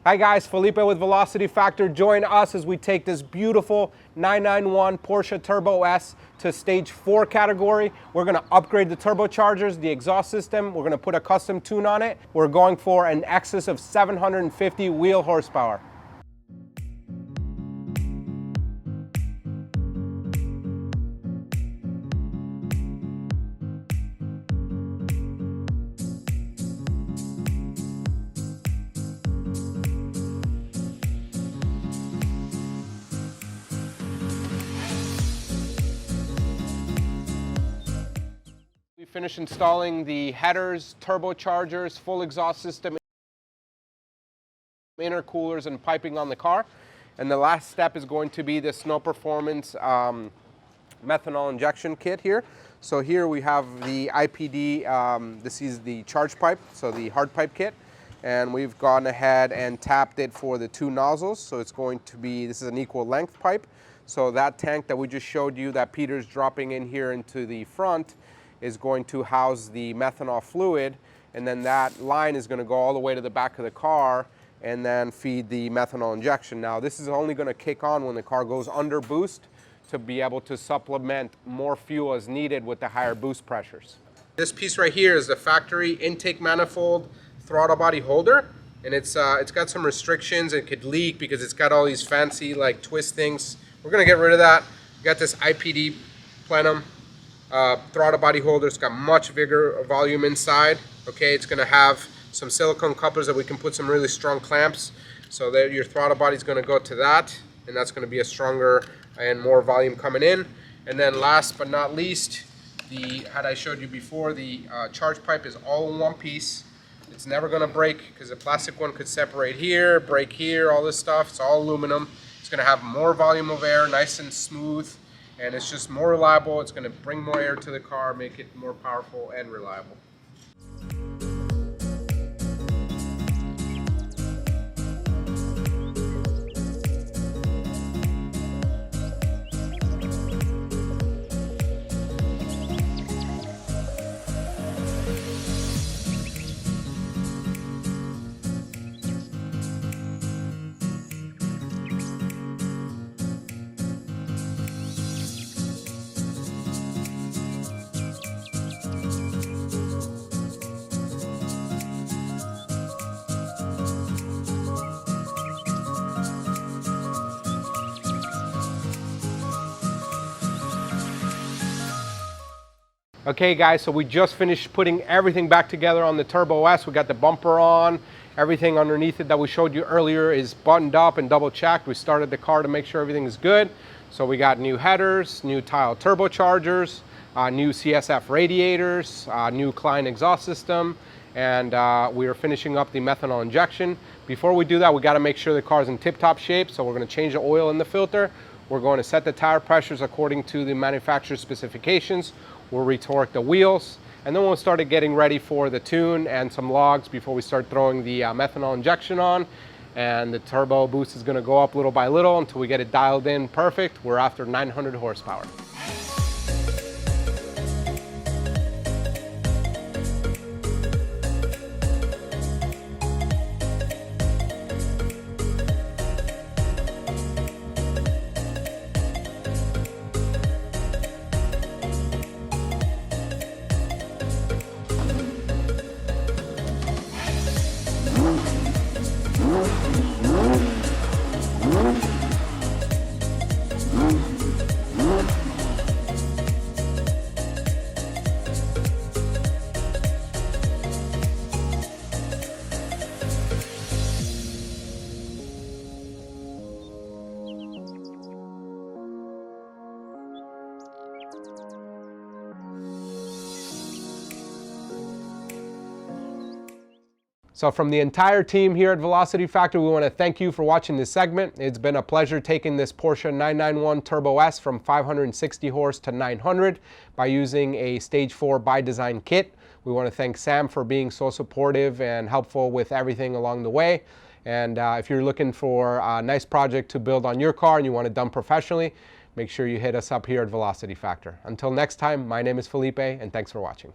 Hi guys, Felipe with Velocity Factor. Join us as we take this beautiful 991 Porsche Turbo S to stage 4 category. We're gonna upgrade the turbochargers, the exhaust system. We're gonna put a custom tune on it. We're going for an excess of 750 wheel horsepower. We finished installing the headers, turbochargers, full exhaust system, intercoolers, and piping on the car. And the last step is going to be the Snow Performance methanol injection kit here. So here we have the IPD, this is the charge pipe, so the hard pipe kit. And we've gone ahead and tapped it for the 2 nozzles. So it's going to be, this is an equal length pipe. So that tank that we just showed you that Peter's dropping in here into the front is going to house the methanol fluid, and then that line is going to go all the way to the back of the car and then feed the methanol injection. Now this is only going to kick on when the car goes under boost to be able to supplement more fuel as needed with the higher boost pressures. This piece right here is the factory intake manifold throttle body holder, and it's got some restrictions. It could leak because it's got all these fancy like twist things. We're going to get rid of that. We got this IPD plenum throttle body holder. It's got much bigger volume inside. Okay, it's going to have some silicone couplers that we can put some really strong clamps, so that your throttle body is going to go to that, and that's going to be a stronger and more volume coming in. And then last but not least, had I showed you before, the charge pipe is all in one piece. It's never going to break because the plastic one could separate here, break here, all this stuff. It's all aluminum. It's going to have more volume of air, nice and smooth. And it's just more reliable. It's going to bring more air to the car, make it more powerful and reliable. Okay guys, so we just finished putting everything back together on the Turbo S. We got the bumper on, everything underneath it that we showed you earlier is buttoned up and double checked. We started the car to make sure everything is good. So we got new headers, new tile turbochargers, new CSF radiators, new Klein exhaust system, and we are finishing up the methanol injection. Before we do that, we got to make sure the car is in tip-top shape, so we're going to change the oil in the filter. We're going to set the tire pressures according to the manufacturer's specifications. We'll retorque the wheels, and then we'll start getting ready for the tune and some logs before we start throwing the methanol injection on. And the turbo boost is going to go up little by little until we get it dialed in perfect. We're after 900 horsepower. So from the entire team here at Velocity Factor, we want to thank you for watching this segment. It's been a pleasure taking this Porsche 991 Turbo S from 560 horse to 900 by using a Stage 4 by design kit. We want to thank Sam for being so supportive and helpful with everything along the way. And if you're looking for a nice project to build on your car and you want it done professionally, make sure you hit us up here at Velocity Factor. Until next time, my name is Felipe, and thanks for watching.